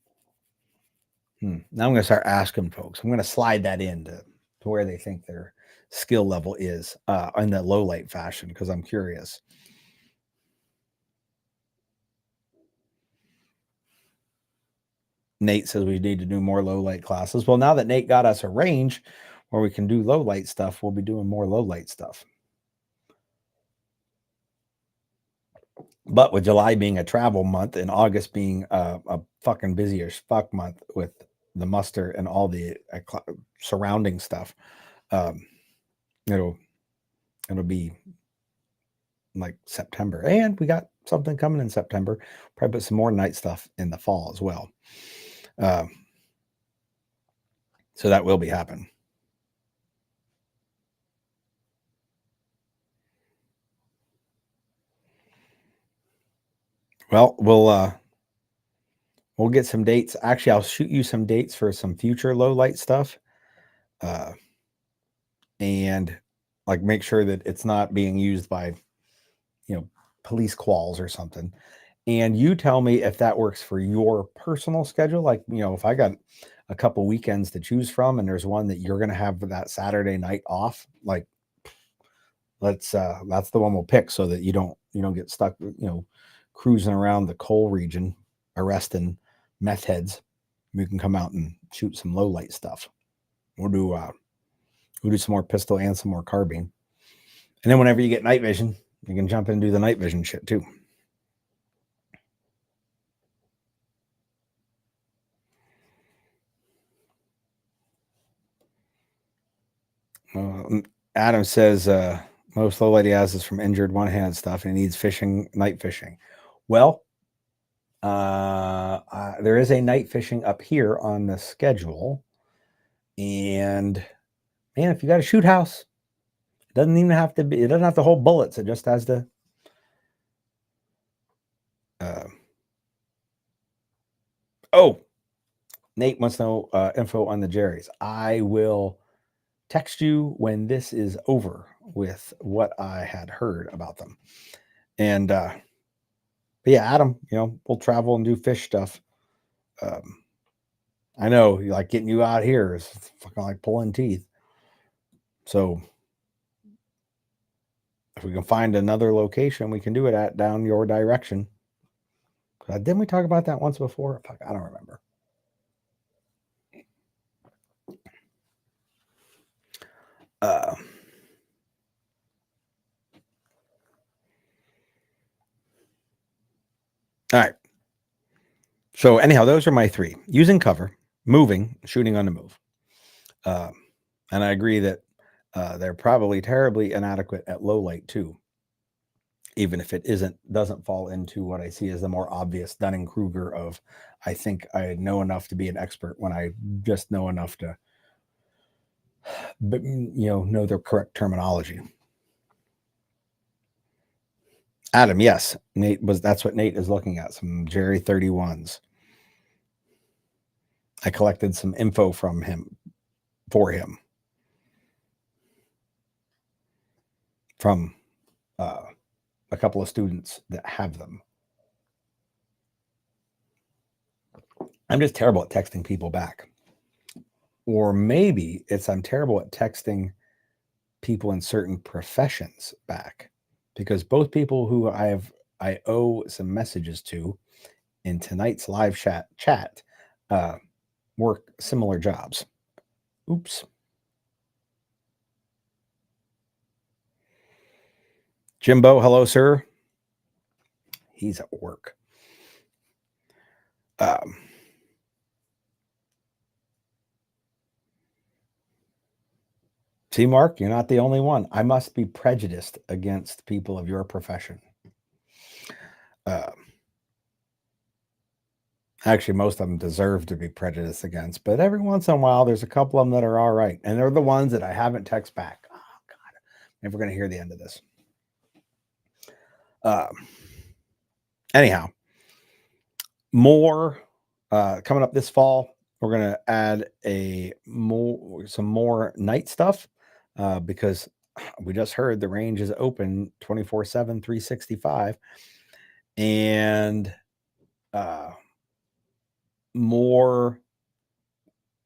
Now I'm going to start asking folks. I'm going to slide that into to where they think their skill level is in the low light fashion because I'm curious. Nate says we need to do more low light classes. Well, now that Nate got us a range where we can do low light stuff, we'll be doing more low light stuff. But with July being a travel month and August being a fucking busy as fuck month with the muster and all the surrounding stuff, it'll be like September. And we got something coming in September. Probably put some more night stuff in the fall as well. So that will be happening. Well, we'll get some dates. Actually, I'll shoot you some dates for some future low light stuff. And like make sure that it's not being used by, police quals or something. And you tell me if that works for your personal schedule. Like, if I got a couple weekends to choose from and there's one that you're going to have that Saturday night off, like that's the one we'll pick so that you don't get stuck, cruising around the coal region, arresting meth heads. We can come out and shoot some low light stuff. We'll do some more pistol and some more carbine. And then whenever you get night vision, you can jump in and do the night vision shit too. Adam says most low light he has is from injured one-hand stuff and he needs fishing, night fishing. Well, there is a night fishing up here on the schedule. And man, if you got a shoot house, it doesn't even have to be, it doesn't have to hold bullets. It just has to oh, Nate wants to know info on the Jerry's. I will text you when this is over with what I had heard about them. And but yeah, Adam, we'll travel and do fish stuff. I know, like getting you out here is fucking like pulling teeth. So if we can find another location, we can do it at down your direction. Didn't we talk about that once before? Fuck, I don't remember. All right. So anyhow, those are my three: using cover, moving, shooting on the move. And I agree that they're probably terribly inadequate at low light too, even if it doesn't fall into what I see as the more obvious Dunning-Kruger of, I think I know enough to be an expert when I just know enough to, know their correct terminology. Adam, yes, that's what Nate is looking at, some Jerry 31s. I collected some info from him, for him, from a couple of students that have them. I'm just terrible at texting people back. Or maybe I'm terrible at texting people in certain professions back, because both people who I owe some messages to in tonight's live chat work similar jobs. Oops. Jimbo, hello, sir. He's at work. See, Mark, you're not the only one. I must be prejudiced against people of your profession. Actually, most of them deserve to be prejudiced against, but every once in a while, there's a couple of them that are all right. And they're the ones that I haven't texted back. Oh, God. Never going to hear the end of this. Anyhow, more coming up this fall. We're going to add some more night stuff because we just heard the range is open 24/7, 365. And more,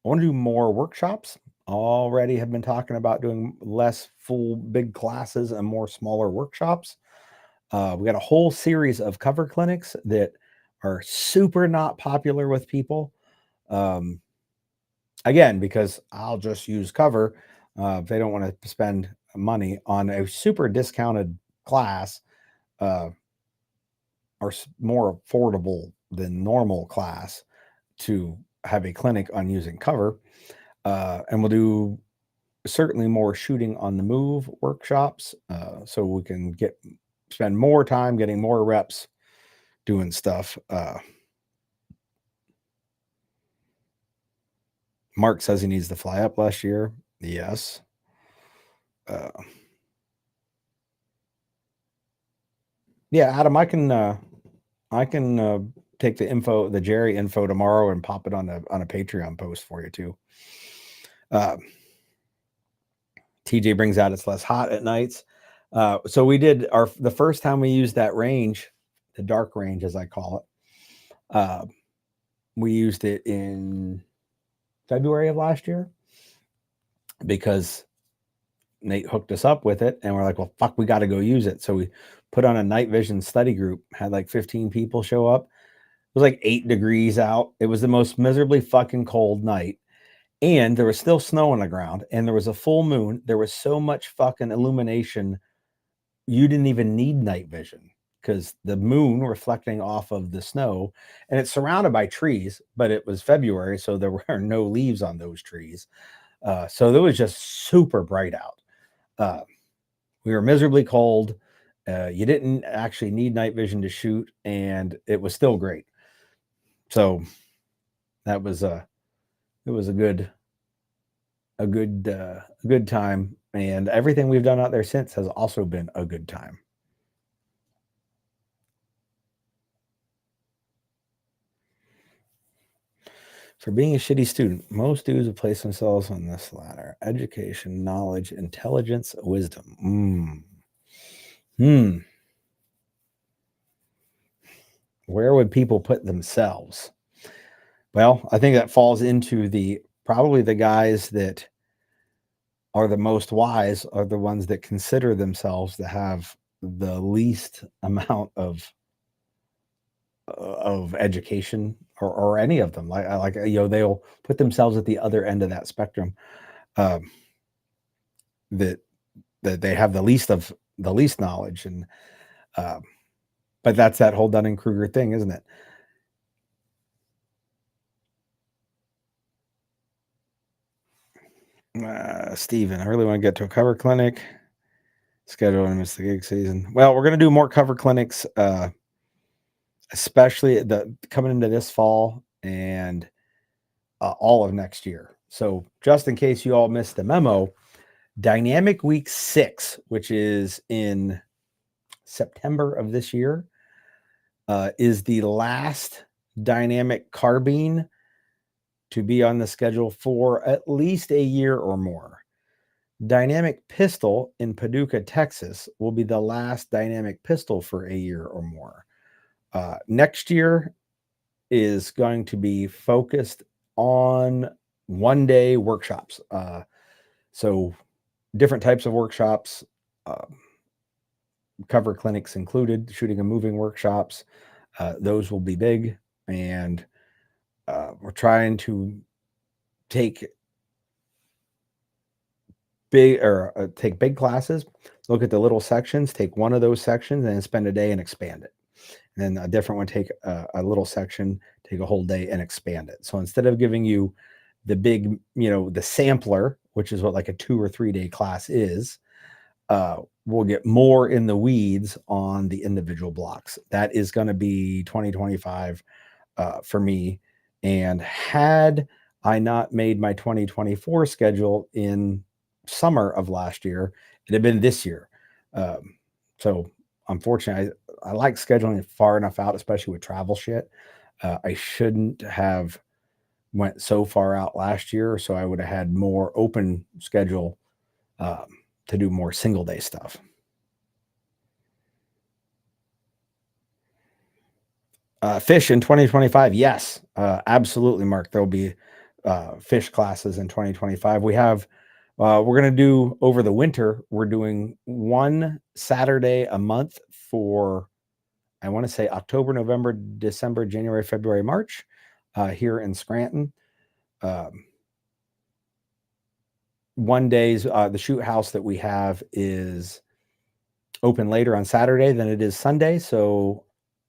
I want to do more workshops. Already have been talking about doing less full big classes and more smaller workshops. We got a whole series of cover clinics that are super not popular with people. Again, because I'll just use cover. If they don't want to spend money on a super discounted class, or more affordable than normal class, to have a clinic on using cover. And we'll do certainly more shooting on the move workshops, so we can spend more time getting more reps doing stuff. Mark says he needs to fly up last year. Yes. Yeah, Adam, I can take the Jerry info tomorrow and pop it on a Patreon post for you too. TJ brings out it's less hot at nights. So we did the first time we used that range, the dark range as I call it. We used it in February of last year because Nate hooked us up with it and we're like, well, fuck, we got to go use it. So we put on a night vision study group, had like 15 people show up. It was like 8 degrees out. It was the most miserably fucking cold night. And there was still snow on the ground and there was a full moon. There was so much fucking illumination. You didn't even need night vision because the moon reflecting off of the snow, and it's surrounded by trees, but it was February. So there were no leaves on those trees. So it was just super bright out. We were miserably cold. You didn't actually need night vision to shoot, and it was still great. So that was it was a good time, and everything we've done out there since has also been a good time. For being a shitty student, most dudes have placed themselves on this ladder: education, knowledge, intelligence, wisdom. Where would people put themselves? Well, I think that falls into probably the guys that are the most wise are the ones that consider themselves to have the least amount of education, or any of them. Like they'll put themselves at the other end of that spectrum. That they have the least knowledge, and but that's that whole Dunning-Kruger thing, isn't it? Steven, I really want to get to a cover clinic. Schedule and miss the gig season. Well, we're going to do more cover clinics, especially coming into this fall and all of next year. So just in case you all missed the memo, Dynamic Week 6, which is in September of this year, is the last dynamic carbine to be on the schedule for at least a year or more. Dynamic pistol in Paducah, Texas will be the last dynamic pistol for a year or more. Next year is going to be focused on one-day workshops. So different types of workshops, cover clinics included, shooting and moving workshops. Those will be big, and we're trying to take big classes, look at the little sections, take one of those sections and spend a day and expand it. And then a different one, take a little section, take a whole day and expand it. So instead of giving you the big, the sampler, which is what like a 2 or 3 day class is, we'll get more in the weeds on the individual blocks. That is going to be 2025 for me. And had I not made my 2024 schedule in summer of last year, it'd have been this year. So unfortunately, I like scheduling it far enough out, especially with travel shit. I shouldn't have went so far out last year, so I would have had more open schedule to do more single day stuff. Fish in 2025, yes, absolutely, Mark. There'll be fish classes in 2025. We're going to do over the winter. We're doing one Saturday a month for, I want to say, October, November, December, January, February, March, here in Scranton. One day's the shoot house that we have is open later on Saturday than it is Sunday, so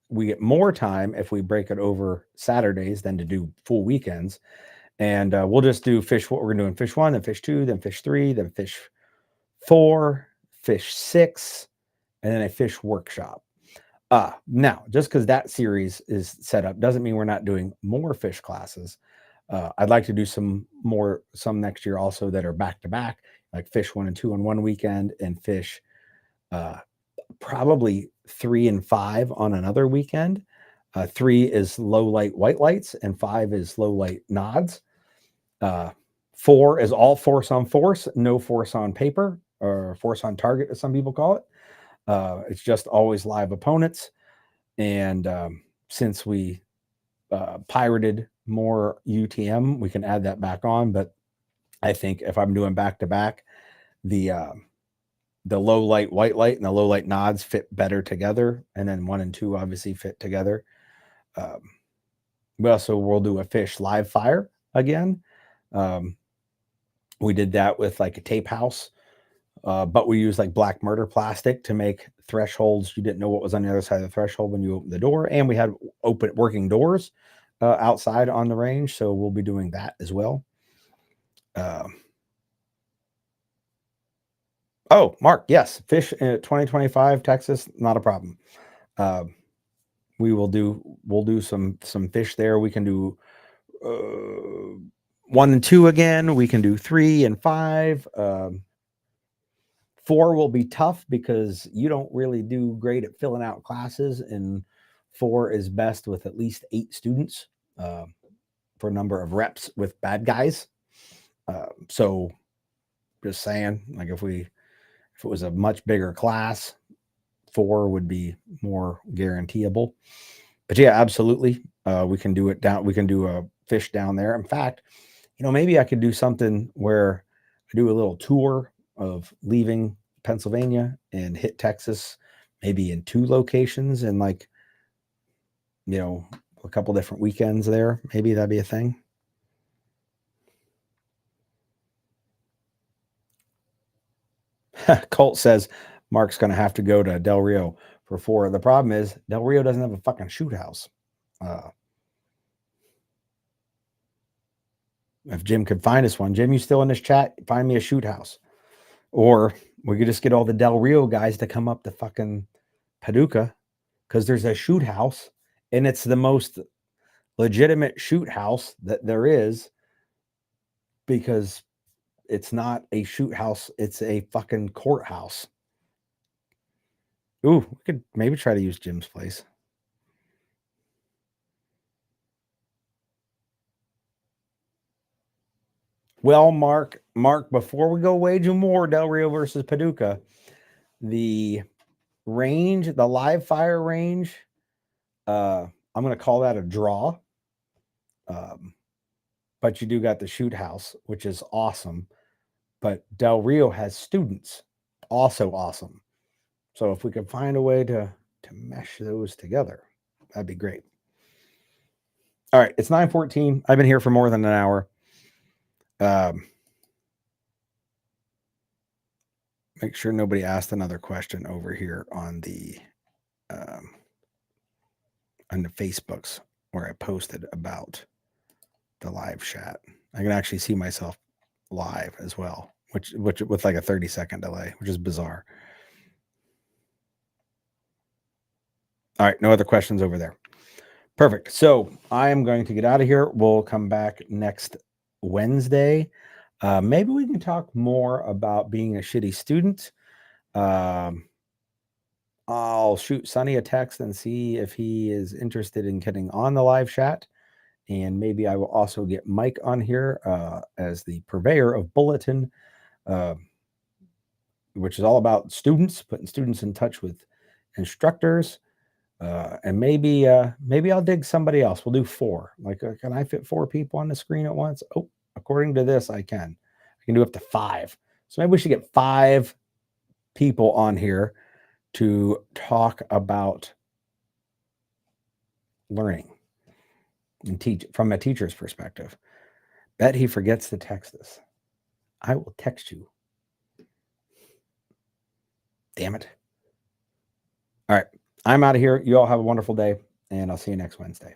we get more time if we break it over Saturdays than to do full weekends. And we'll just do fish. What we're doing: fish 1, then fish 2, then fish 3, then fish 4, fish 6, and then a fish workshop. Now, just because that series is set up doesn't mean we're not doing more fish classes. I'd like to do some next year also that are back to back, like fish 1 and 2 on one weekend, and fish probably 3 and 5 on another weekend. 3 is low light white lights, and 5 is low light nods. 4 is all force on force, no force on paper, or force on target, as some people call it. It's just always live opponents. And since we pirated more UTM, we can add that back on. But I think if I'm doing back to back, the low light white light and the low light nods fit better together, and then 1 and 2 obviously fit together. We'll do a fish live fire again. We did that with like a tape house, but we used like black murder plastic to make thresholds. You didn't know what was on the other side of the threshold when you opened the door, and we had open working doors outside on the range, so we'll be doing that as well. Oh, Mark, yes, fish 2025 Texas, not a problem. We'll do some fish there. We can do 1 and 2 again. We can do 3 and 5. 4 will be tough because you don't really do great at filling out classes, and 4 is best with at least 8 students for a number of reps with bad guys. So just saying, like if it was a much bigger class, 4 would be more guaranteeable. But yeah, absolutely. We can do it down. We can do a fish down there. In fact, maybe I could do something where I do a little tour of leaving Pennsylvania and hit Texas, maybe in 2 locations and like, a couple different weekends there. Maybe that'd be a thing. Colt says Mark's going to have to go to Del Rio for 4. The problem is Del Rio doesn't have a fucking shoot house. If Jim could find us one, Jim, you still in this chat? Find me a shoot house. Or we could just get all the Del Rio guys to come up to fucking Paducah because there's a shoot house and it's the most legitimate shoot house that there is because it's not a shoot house. It's a fucking courthouse. Ooh, we could maybe try to use Jim's place. Well, Mark, before we go waging war, Del Rio versus Paducah, the range, the live fire range, I'm going to call that a draw. But you do got the shoot house, which is awesome. But Del Rio has students, also awesome. So if we could find a way to mesh those together, that'd be great. All right, it's 9:14. I've been here for more than an hour. Make sure nobody asked another question over here on the Facebooks where I posted about the live chat. I can actually see myself live as well, which with like a 30-second delay, which is bizarre. All right, no other questions over there. Perfect. So I am going to get out of here. We'll come back next Wednesday. Maybe we can talk more about being a shitty student. I'll shoot Sonny a text and see if he is interested in getting on the live chat. And maybe I will also get Mike on here as the purveyor of Bulletin, which is all about students, putting students in touch with instructors. And maybe I'll dig somebody else. We'll do 4. Like, can I fit 4 people on the screen at once? Oh, according to this, I can. I can do up to 5. So maybe we should get 5 people on here to talk about learning and teach from a teacher's perspective. Bet he forgets to text us. I will text you. Damn it. All right. I'm out of here. You all have a wonderful day, and I'll see you next Wednesday.